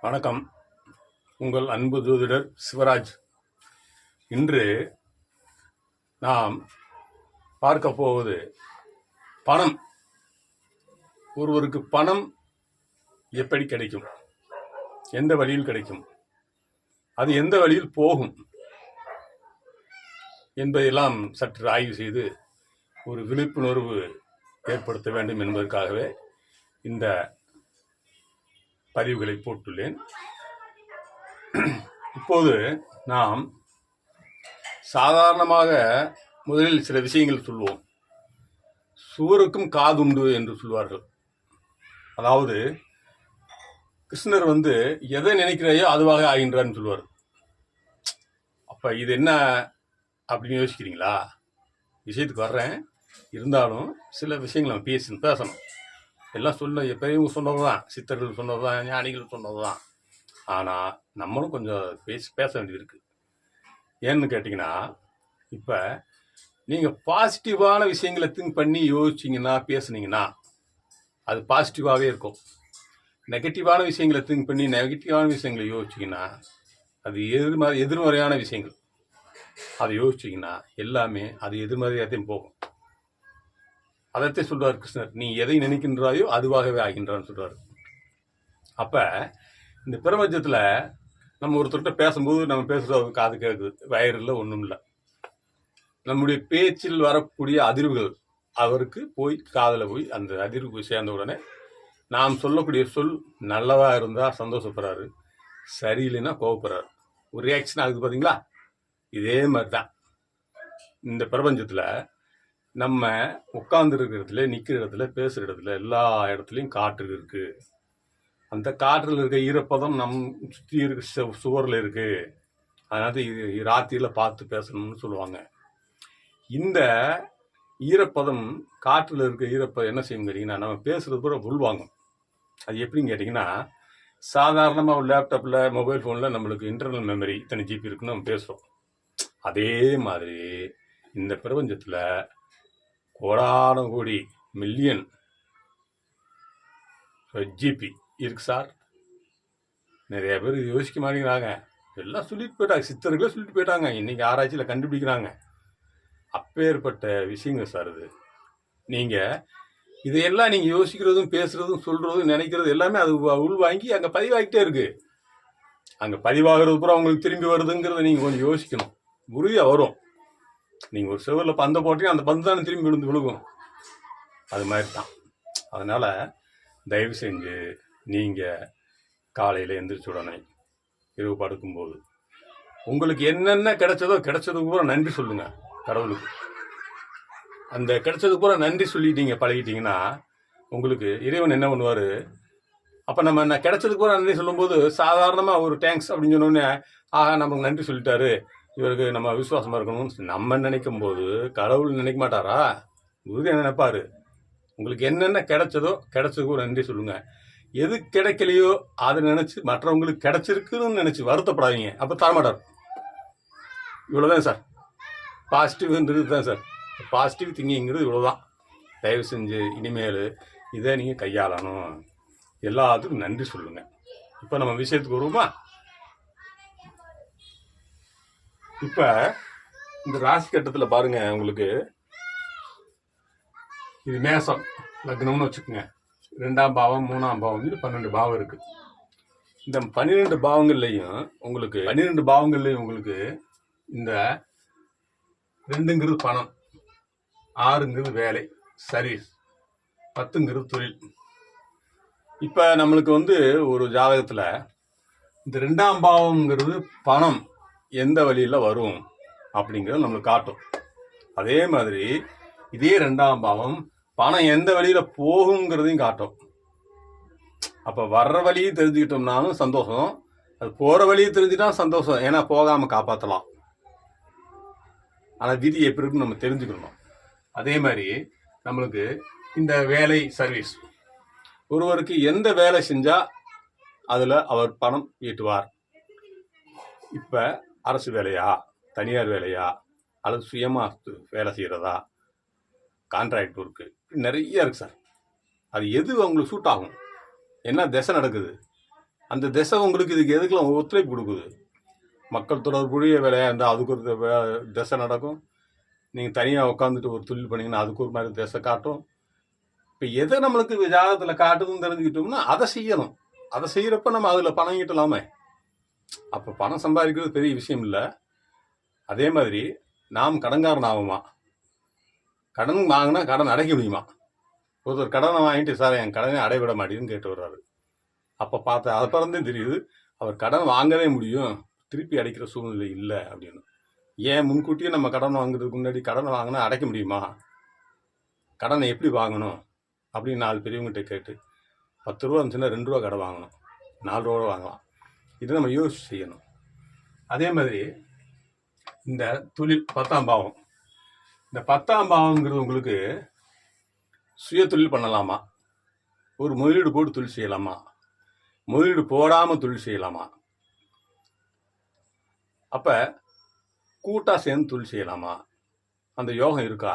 வணக்கம். உங்கள் அன்பு ஜோதிடர் சிவராஜ். இன்று நாம் பார்க்க போவது பணம். ஒருவருக்கு பணம் எப்படி கிடைக்கும், எந்த வழியில் கிடைக்கும், அது எந்த வழியில் போகும் என்பதையெல்லாம் சற்று ஆய்வு செய்து ஒரு விழிப்புணர்வு ஏற்படுத்த வேண்டும் என்பதற்காகவே இந்த பதிவுகளை போட்டுள்ளேன். இப்போது நாம் சாதாரணமாக முதலில் சில விஷயங்கள் சொல்வோம். சுவருக்கும் காதுண்டு என்று சொல்வார்கள். அதாவது கிருஷ்ணர் எதை நினைக்கிறாயோ அதுவாக ஆகின்றார்னு சொல்வார். அப்ப இது என்ன அப்படின்னு யோசிக்கிறீங்களா? விஷயத்துக்கு வர்றேன். இருந்தாலும் சில விஷயங்கள் நம்ம பேசணும். எல்லாம் பெரியவங்க சொன்னதுதான், சித்தர்கள் சொன்னதுதான், ஞானிகள் சொன்னதுதான். ஆனால் நம்மளும் கொஞ்சம் பேச வேண்டியது இருக்கு. ஏன்னு கேட்டிங்கன்னா, இப்போ நீங்கள் பாசிட்டிவான விஷயங்களை திங்க் பண்ணி யோசிச்சிங்கன்னா, பேசுனீங்கன்னா அது பாசிட்டிவாகவே இருக்கும். நெகட்டிவான விஷயங்களை திங்க் பண்ணி நெகட்டிவான விஷயங்களை யோசிச்சிங்கன்னா அது எதிர்மறையான விஷயங்கள். அதை யோசிச்சிங்கன்னா எல்லாமே அது எதிர்மறையாகத்தையும் போகும். அதைத்தான் சொல்றார் கிருஷ்ணர், நீ எதை நினைக்கின்றாயோ அதுவாகவே ஆகின்றான்னு சொல்றாரு. அப்ப இந்த பிரபஞ்சத்துல நம்ம ஒருத்தர்கிட்ட பேசும்போது நம்ம பேசுறது காது கேட்குது, வயிறுல ஒன்றும் இல்லை. நம்முடைய பேச்சில் வரக்கூடிய அதிர்வுகள் அவருக்கு போய் காதில் போய் அந்த அதிர்வு போய் சேர்ந்த உடனே நாம் சொல்லக்கூடிய சொல் நல்லதா இருந்தா சந்தோஷப்படுறாரு, சரியில்லைன்னா கோவப்படுறாரு. ஒரு ரியாக்ஷன் ஆகுது பார்த்தீங்களா? இதே மாதிரி தான் இந்த பிரபஞ்சத்துல நம்ம உட்கார்ந்து இருக்கிற இடத்துல, நிற்கிற இடத்துல, பேசுகிற இடத்துல, எல்லா இடத்துலையும் காற்று இருக்கு. அந்த காற்றில் இருக்க ஈரப்பதம் நம் சுற்றி இருக்க சுவரில் இருக்கு. அதனால ராத்திரியில் பார்த்து பேசணும்னு சொல்லுவாங்க. இந்த ஈரப்பதம், காற்றில் இருக்க ஈரப்பதம் என்ன செய்யும் கேட்டிங்கன்னா, நம்ம பேசுறது கூட உள்வாங்கும். அது எப்படின்னு கேட்டிங்கன்னா, சாதாரணமாக ஒரு லேப்டாப்பில், மொபைல் ஃபோனில் நம்மளுக்கு இன்டர்னல் மெமரி இத்தனை ஜிபி இருக்குன்னு நம்ம பேசுகிறோம். அதே மாதிரி இந்த பிரபஞ்சத்தில் கோடான கோடி மில்லியன் ஜிபி இருக்கு சார். நிறைய பேர் யோசிக்க மாட்டேங்கிறாங்க. எல்லாம் சொல்லிட்டு போயிட்டாங்க, சித்தர்களே சொல்லிட்டு போயிட்டாங்க. இன்னைக்கு ஆராய்ச்சியில் கண்டுபிடிக்கிறாங்க. அப்பேற்பட்ட விஷயங்கள் சார் இது. நீங்கள் இதையெல்லாம் நீங்கள் யோசிக்கிறதும் பேசுறதும் சொல்றதும் நினைக்கிறது எல்லாமே அது உள்வாங்கி அங்கே பதிவாகிட்டே இருக்கு. அங்கே பதிவாகிறது பூரா உங்களுக்கு திரும்பி வருதுங்கிறத நீங்கள் கொஞ்சம் யோசிக்கணும். உறுதியாக வரும். நீங்கள் ஒரு செவரில் பந்தை போட்டீங்கன்னா அந்த பந்து தானே திரும்பி விழுகும். அது மாதிரி தான். அதனால் தயவு செஞ்சு நீங்கள் காலையில் எந்திரிச்ச உடனே இரவு படுக்கும்போது உங்களுக்கு என்னென்ன கிடைச்சதுக்கு பூரா நன்றி சொல்லுங்க கடவுளுக்கு. அந்த கிடைச்சதுக்கு பூரா நன்றி சொல்லிட்டீங்க, பழகிட்டீங்கன்னா உங்களுக்கு இறைவன் என்ன பண்ணுவார்? அப்போ நம்ம கிடைச்சதுக்கு பூரா நன்றி சொல்லும்போது சாதாரணமாக ஒரு தேங்க்ஸ் அப்படின்னு சொன்னோடனே, ஆஹா நமக்கு நன்றி சொல்லிட்டாரு, இவருக்கு நம்ம விசுவாசமாக இருக்கணும்னு நம்ம நினைக்கும் போது கடவுள் நினைக்க மாட்டாரா? உறுதியாக நினைப்பாரு. உங்களுக்கு என்னென்ன கிடைச்சதுக்கு நன்றி சொல்லுங்க. எது கிடைக்கலையோ அதை நினைச்சு மற்றவங்களுக்கு கிடைச்சிருக்குன்னு நினைச்சு வருத்தப்படாதீங்க. அப்போ தரமாட்டார். இவ்வளோதான் சார். பாசிட்டிவ்ன்றது தான் சார். பாசிட்டிவ் திங்கிங்கிறது இவ்வளோதான். தயவு செஞ்சு இனிமேல் இதை நீங்கள் கையாளணும். எல்லாத்துக்கும் நன்றி சொல்லுங்க. இப்போ நம்ம விஷயத்துக்கு வருவோமா? இப்போ இந்த ராசி கட்டத்தில் பாருங்க, உங்களுக்கு இது மேசம் லக்னம்னு வச்சுக்கோங்க. 2ஆம் பாவம், 3ஆம் பாவம், 12 பாவம் இருக்கு. இந்த 12 பாவங்கள்லையும் உங்களுக்கு இந்த 2ங்கிறது பணம், 6ங்கிறது வேலை சர்வீஸ், 10ங்கிறது தொழில். இப்ப நம்மளுக்கு ஒரு ஜாதகத்துல இந்த 2ஆம் பாவம்ங்கிறது பணம் எந்த வழியில வரும் அப்படிங்கிறது நம்மளுக்கு காட்டும். அதே மாதிரி இதே 2ஆம் பாவம் பணம் எந்த வழியில போகுங்கிறதையும் காட்டும். அப்ப வர்ற வழியை தெரிஞ்சுக்கிட்டோம்னாலும் சந்தோஷம், அது போற வழியை தெரிஞ்சுட்டா சந்தோஷம். ஏன்னா போகாம காப்பாற்றலாம். ஆனா விதி எப்படி இருக்குன்னு நம்ம தெரிஞ்சுக்கணும். அதே மாதிரி நம்மளுக்கு இந்த வேலை சர்வீஸ், ஒருவருக்கு எந்த வேலை செஞ்சா அதுல அவர் பணம் ஈட்டுவார். இப்ப அரசு வேலையா, தனியார் வேலையா, அல்லது சுயமா வேலை செய்யறதா, கான்ட்ராக்ட் ஒர்க்கு, நிறைய இருக்கு சார். அது எது அவங்களுக்கு சூட் ஆகும், என்ன திசை நடக்குது அந்த திசை உங்களுக்கு இதுக்கு எதுக்கெல்லாம் ஒத்துழைப்பு கொடுக்குது. மக்கள் தொடர்புடைய வேலையாக இருந்தால் அதுக்கு ஒரு திசை நடக்கும். நீங்கள் தனியாக உட்காந்துட்டு ஒரு தொழில் பண்ணீங்கன்னா அதுக்கு ஒரு மாதிரி திசை காட்டும். இப்போ எதை நம்மளுக்கு ஜாதகத்தில் காட்டுதுன்னு தெரிஞ்சுக்கிட்டோம்னா அதை செய்யணும். அதை செய்கிறப்ப நம்ம அதில் பணம் ஈட்டலாமே. அப்போ பணம் சம்பாதிக்கிறது பெரிய விஷயம் இல்லை. அதே மாதிரி நாம் கடன்காரன் ஆகுமா? கடன் வாங்கினா கடன் அடைக்க முடியுமா? ஒருத்தர் கடனை வாங்கிட்டு சார் என் கடனை அடைவிட மாட்டேங்குன்னு கேட்டு வர்றாரு. அப்போ பார்த்தா அதை பிறந்தே தெரியுது அவர் கடன் வாங்கவே முடியும், திருப்பி அடைக்கிற சூழ்நிலை இல்லை அப்படின்னு. ஏன் முன்கூட்டியே நம்ம கடன் வாங்குறதுக்கு முன்னாடி கடனை வாங்கினா அடைக்க முடியுமா? கடனை எப்படி வாங்கணும் அப்படின்னு 4 பெரியவங்ககிட்ட கேட்டு 10 ரூபா இருந்துச்சுன்னா 2 ரூபா கடன் வாங்கணும், 4 ரூபா வாங்கலாம். இதை நம்ம யோசிச்சு செய்யணும். அதே மாதிரி இந்த தொழில் 10ஆம் பாவம், இந்த 10ஆம் பாவம்ங்கிறது உங்களுக்கு சுய தொழில் பண்ணலாமா? ஒரு முதலீடு போட்டு தொழில் செய்யலாமா? முதலீடு போடாமல் தொழில் செய்யலாமா? அப்போ கூட்டாக சேர்ந்து தொழில் செய்யலாமா? அந்த யோகம் இருக்கா?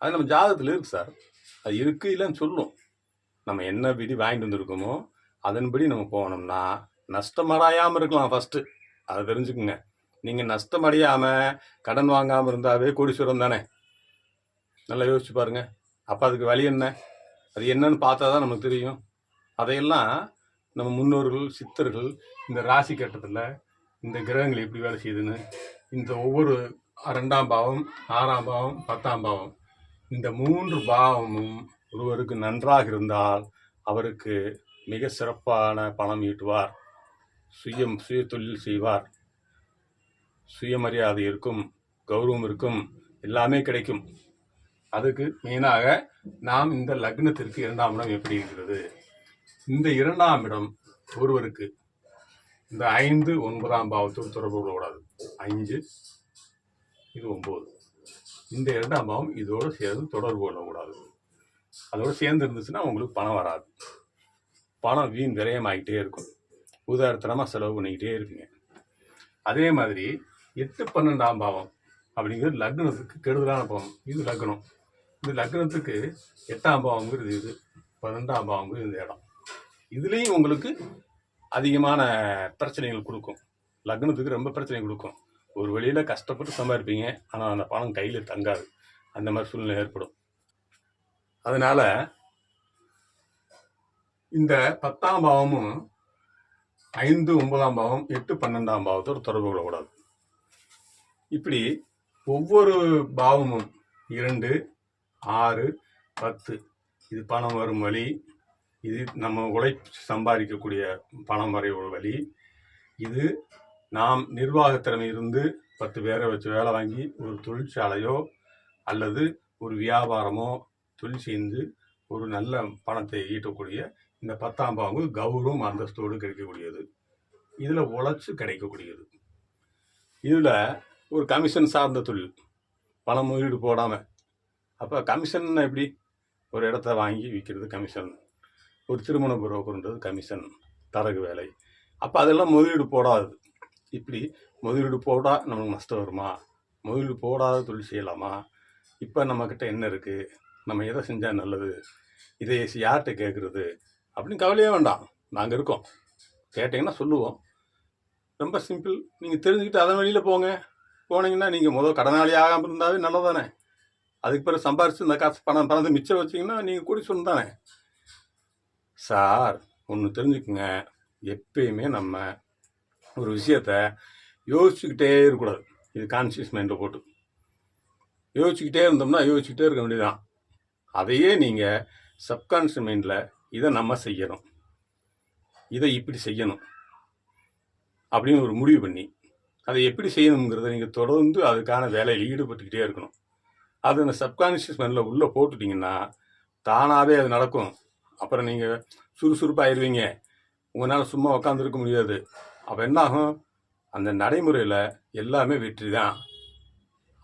அது நம்ம ஜாதகத்தில் இருக்கு சார். அது இருக்கு இல்லைன்னு சொல்லும். நம்ம என்ன விதி வாங்கிட்டு வந்திருக்கோமோ அதன்படி நம்ம போனோம்னா நஷ்டமடையாமல் இருக்கலாம். ஃபஸ்ட்டு அதை தெரிஞ்சுக்குங்க. நீங்கள் நஷ்டமடையாமல் கடன் வாங்காமல் இருந்தாவே கோடீஸ்வரம் தானே. நல்லா யோசிச்சு பாருங்க. அப்போ அதுக்கு வழி என்ன? அது என்னன்னு பார்த்தா தான் நமக்கு தெரியும். அதையெல்லாம் நம்ம முன்னோர்கள் சித்தர்கள் இந்த ராசி கட்டத்தில் இந்த கிரகங்கள் எப்படி வேலை செய்யுதுன்னு, இந்த ஒவ்வொரு 2ஆம் பாவம் 6ஆம் பாவம் 10ஆம் பாவம் இந்த 3 பாவமும் ஒருவருக்கு நன்றாக இருந்தால் அவருக்கு மிக சிறப்பான பணம் ஈட்டுவார், சுய தொழில் செய்வார், சுயமரியாதை இருக்கும், கௌரவம் இருக்கும், எல்லாமே கிடைக்கும். அதுக்கு மெயினாக நாம் இந்த லக்னத்திற்கு 2ஆம் இடம் எப்படி இருக்கிறது? இந்த 2ஆம் இடம் ஒருவருக்கு இந்த 5 9ஆம் பாவத்தோடு தொடர்பு கொள்ளக்கூடாது. 5 இது 9, இந்த 2ஆம் பாவம் இதோடு சேர்ந்து தொடர்பு கொள்ளக்கூடாது. அதோடு சேர்ந்து இருந்துச்சுன்னா உங்களுக்கு பணம் வராது. பணம் வீண் விரயமாகிட்டே இருக்கும், உதாரணமாக செலவு பண்ணிக்கிட்டே இருப்பீங்க. அதே மாதிரி 8 12ஆம் பாவம் அப்படிங்கிறது லக்னத்துக்கு கெடுதலான பாவம். இது லக்னம். இந்த லக்னத்துக்கு 8ஆம் பாவங்கிறது இது, 12ஆம் பாவங்கிறது இந்த இடம். இதுலேயும் உங்களுக்கு அதிகமான பிரச்சனைகள் கொடுக்கும். லக்னத்துக்கு ரொம்ப பிரச்சனை கொடுக்கும். ஒரு வழியில் கஷ்டப்பட்டு சம்பாதிப்பீங்க, ஆனால் அந்த பணம் கையில் தங்காது. அந்த மாதிரி சூழ்நிலை ஏற்படும். அதனால இந்த 10ஆம் பாவமும் 5 9ஆம் பாவம் 8 12ஆம் பாவத்தோடு தொடர்பு கொள்ளக்கூடாது. இப்படி ஒவ்வொரு பாவமும் 2 6 10 இது பணம் வரும் வழி, இது நம்ம உழைப்பு சம்பாதிக்கக்கூடிய பணம் வரை ஒரு வழி, இது நாம் நிர்வாகத்திறமை இருந்து 10 பேரை வச்சு வேலை வாங்கி ஒரு தொழிற்சாலையோ அல்லது ஒரு வியாபாரமோ தொழில் செய்து ஒரு நல்ல பணத்தை ஈட்டக்கூடிய இந்த 10ஆம் பாவம் கௌரவம் அந்தஸ்தோடு கிடைக்கக்கூடியது. இதில் உழைச்சு கிடைக்கக்கூடியது. இதில் ஒரு கமிஷன் சார்ந்த தொழில், பணம் முதலீடு போடாமல். அப்போ கமிஷன் எப்படி? ஒரு இடத்த வாங்கி விற்கிறது கமிஷன், ஒரு திருமண புரோக்கர்ன்றது கமிஷன், தரகு வேலை. அப்போ அதெல்லாம் முதலீடு போடாது. இப்படி முதலீடு போடால் நமக்கு நஷ்டம் வருமா? முதலீடு போடாத தொழில் செய்யலாமா? இப்போ நம்மக்கிட்ட என்ன இருக்குது, நம்ம எதை செஞ்சால் நல்லது, இதை யார்கிட்ட கேட்குறது அப்படின்னு கவலையே வேண்டாம். நாங்கள் இருக்கோம், கேட்டிங்கன்னா சொல்லுவோம். ரொம்ப சிம்பிள். நீங்கள் தெரிஞ்சுக்கிட்டு அதன் வழியில் போனீங்கன்னா நீங்கள் முதல் கடனாளி ஆகாமல் இருந்தாவே நல்லதானே. அதுக்கு பிறகு சம்பாரித்து இந்த காசு பணத்தை மிச்சம் வச்சிங்கன்னா நீங்கள் கூடி சொன்னானே. சார் ஒன்று தெரிஞ்சுக்குங்க, எப்பயுமே நம்ம ஒரு விஷயத்த யோசிச்சுக்கிட்டே இருக்கக்கூடாது. இது கான்சியஸ் மைண்டில் போட்டு யோசிச்சுக்கிட்டே இருந்தோம்னா யோசிச்சுக்கிட்டே இருக்க வேண்டியதுதான். அதையே நீங்கள் சப்கான்ஷியஸ் மைண்டில் இதை நம்ம செய்யணும், இதை இப்படி செய்யணும் அப்படின்னு ஒரு முடிவு பண்ணி அதை எப்படி செய்யணுங்கிறத நீங்கள் தொடர்ந்து அதுக்கான வேலையில் ஈடுபட்டுக்கிட்டே இருக்கணும். அது அந்த சப்கான்ஷியஸ் மைண்டில் உள்ளே போட்டுட்டிங்கன்னா தானாகவே அது நடக்கும். அப்புறம் நீங்கள் சுறுசுறுப்பாகிடுவீங்க, உங்களால் சும்மா உட்காந்துருக்க முடியாது. அப்போ என்னாகும், அந்த நடைமுறையில் எல்லாமே வெற்றி தான்.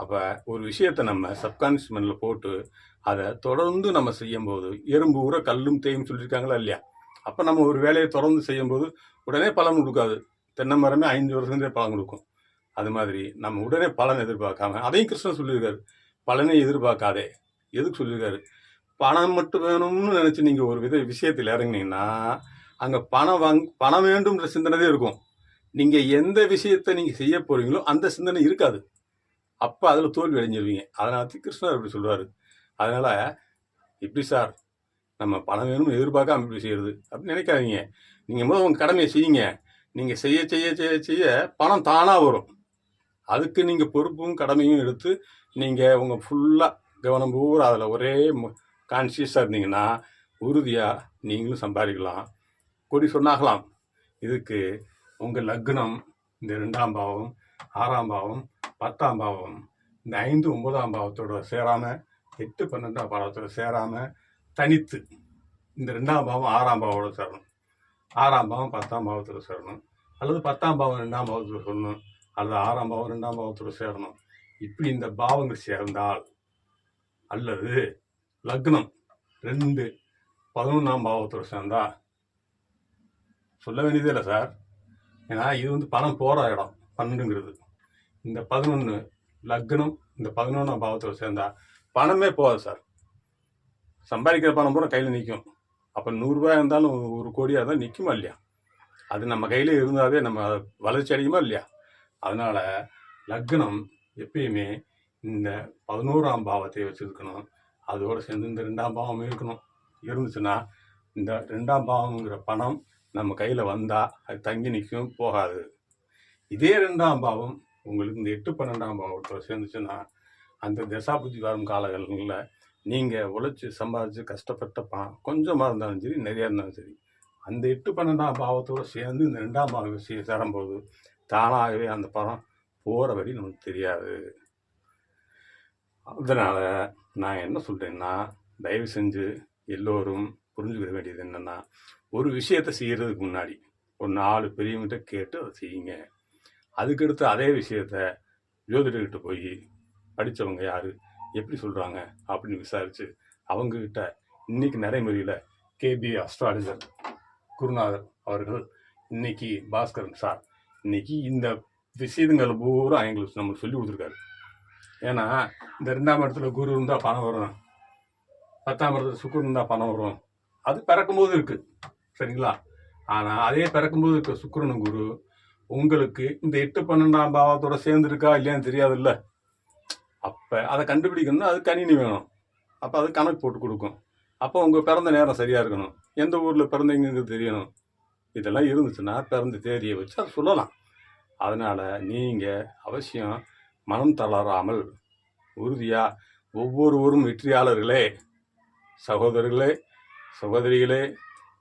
அப்போ ஒரு விஷயத்தை நம்ம சப்கான்ஷியஸ் மைண்டில் போட்டு அதை தொடர்ந்து நம்ம செய்யும்போது எறும்பு ஊற கல்லும் தேயும் சொல்லியிருக்காங்களா இல்லையா? அப்போ நம்ம ஒரு வேலையை தொடர்ந்து செய்யும்போது உடனே பலன் கொடுக்காது. தென்னை மரமே 5 வருஷத்துலேயே பலன் கொடுக்கும். அது மாதிரி நம்ம உடனே பலன் எதிர்பார்க்காம, அதையும் கிருஷ்ணன் சொல்லியிருக்காரு, பலனை எதிர்பார்க்காதே. எதுக்கு சொல்லியிருக்காரு? பணம் மட்டும் வேணும்னு நினச்சி நீங்கள் ஒரு விஷயத்தில் இறங்கினீங்கன்னா அங்கே பணம் வேண்டும்ன்ற சிந்தனை இருக்கும். நீங்கள் எந்த விஷயத்தை நீங்கள் செய்ய போகிறீங்களோ அந்த சிந்தனை இருக்காது. அப்போ அதில் தோல்வி அடைஞ்சிருவீங்க. அதனால கிருஷ்ணர் அப்படி சொல்கிறாரு. அதனால் இப்படி சார் நம்ம பணம் வேணும்னு எதிர்பார்க்காம இப்படி செய்கிறது அப்படின்னு நினைக்காதீங்க. நீங்கள் முதல் உங்கள் கடமையை செய்யுங்க. நீங்கள் செய்ய செய்ய செய்ய செய்ய பணம் தானாக வரும். அதுக்கு நீங்கள் பொறுப்பும் கடமையும் எடுத்து நீங்கள் உங்கள் ஃபுல்லாக கவனம் பூரா அதில் ஒரே கான்சியஸாக இருந்தீங்கன்னா உறுதியாக நீங்களும் சம்பாதிக்கலாம், கொடி சொன்னாகலாம். இதுக்கு உங்கள் லக்னம் இந்த 2ஆம் பாவம், 6ஆம் பாவம், 10ஆம் பாவம், இந்த 5, 9ஆம் பாவத்தோட சேராமல், 8, 12ஆம் பாவத்தோட சேராமல் தனித்து இந்த 2ஆம் பாவம் 6ஆம் பாவோட சேரணும், 6ஆம் பாவம் 10ஆம் பாவத்தோட சேரணும், அல்லது 10ஆம் பாவம் 2ஆம் பாவத்தோட சொல்லணும், அல்லது 6ஆம் பாவம் 2ஆம் பாவத்தோட சேரணும். இப்படி இந்த பாவங்கள் சேர்ந்தால், அல்லது லக்னம் 2 11ஆம் பாவத்தோட சேர்ந்தா சொல்ல வேண்டியதே இல்லை சார். ஏன்னா இது பணம் போகிற இடம் 12ங்கிறது. இந்த 11 லக்னம் இந்த 11ஆம் பாவத்தோட சேர்ந்தா பணமே போகாது சார். சம்பாதிக்கிற பணம் பூரா கையில் நிற்கும். அப்போ 100 ரூபாய் இருந்தாலும் 1 கோடியாக இருந்தால் நிற்குமா இல்லையா? அது நம்ம கையில் இருந்தாவே நம்ம வளர்ச்சி அடையுமா இல்லையா? அதனால் லக்னம் எப்பயுமே இந்த 11ஆம் பாவத்தை வச்சுருக்கணும். அதோடு சேர்ந்து இந்த 2ஆம் பாவம் இருக்கணும். இருந்துச்சுன்னா இந்த 2ஆம் பாவங்கிற பணம் நம்ம கையில் வந்தால் அது தங்கி நிற்கும், போகாது. இதே 2ஆம் பாவம் உங்களுக்கு இந்த 8, 12ஆம் பாவத்தோடு சேர்ந்துச்சுன்னா அந்த தசாபுத்தி வரும் காலங்களில் நீங்கள் உழைச்சி சம்பாதிச்சு கஷ்டப்பட்ட பணம் கொஞ்சமாக இருந்தாலும் சரி, நிறையா இருந்தாலும் சரி, அந்த 8, 12ஆம் பாவத்தோடு சேர்ந்து இந்த 2ஆம் பாவம் சேரும்போது தானாகவே அந்த பணம் போகிற வழி நமக்கு தெரியாது. அதனால் நான் என்ன சொல்கிறேன்னா, தயவு செஞ்சு எல்லோரும் புரிஞ்சுக்கிற வேண்டியது என்னென்னா, ஒரு விஷயத்தை செய்கிறதுக்கு முன்னாடி ஒரு 4 பெரியவங்கிட்ட கேட்டு அதை செய்யுங்க. அதுக்கடுத்து அதே விஷயத்த ஜோதிடர்கிட்ட போய் படித்தவங்க யார் எப்படி சொல்கிறாங்க அப்படின்னு விசாரித்து அவங்கக்கிட்ட இன்றைக்கி நடைமுறையில் கேபி அஸ்ட்ராலஜர் குருநாதர் அவர்கள், இன்னைக்கு பாஸ்கரன் சார், இன்னைக்கு இந்த விஷயங்கள் பூரா எங்களுக்கு நம்மளுக்கு சொல்லி கொடுத்துருக்காரு. ஏன்னா இந்த 2ஆம் இடத்துல குரு இருந்தால் பணம் வரும், 10ஆம் இடத்துல சுக்கிரன் இருந்தால் பணம் வரும். அது பிறக்கும்போது இருக்குது, சரிங்களா? ஆனால் அதே பிறக்கும்போது இருக்க சுக்கிரனும் குரு உங்களுக்கு இந்த 8, 12ஆம் பாவத்தோட சேர்ந்துருக்கா இல்லையான்னு தெரியாதுல்ல. அப்போ அதை கண்டுபிடிக்கணும்னா அது கணினி வேணும். அப்போ அது கணக்கு போட்டு கொடுக்கும். அப்போ உங்கள் பிறந்த நேரம் சரியாக இருக்கணும், எந்த ஊரில் பிறந்தீங்கிறது தெரியணும். இதெல்லாம் இருந்துச்சுன்னா பிறந்த தேதியை வச்சு அதை சொல்லலாம். அதனால் நீங்கள் அவசியம் மனம் தளராமல் உறுதியாக ஒவ்வொருவரும் வெற்றியாளர்களே, சகோதரர்களே, சகோதரிகளே,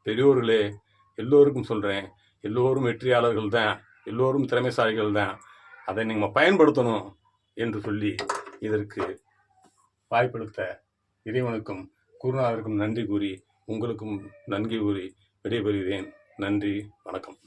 பெரியோர்களே, எல்லோருக்கும் சொல்கிறேன், எல்லோரும் வெற்றியாளர்கள் தான், எல்லோரும் திறமைசாலிகள் தான். அதை நீங்கள் பயன்படுத்தணும் என்று சொல்லி இதற்கு வாய்ப்பளித்த இறைவனுக்கும் குருநாதருக்கும் நன்றி கூறி, உங்களுக்கும் நன்றி கூறி விடைபெறுகிறேன். நன்றி, வணக்கம்.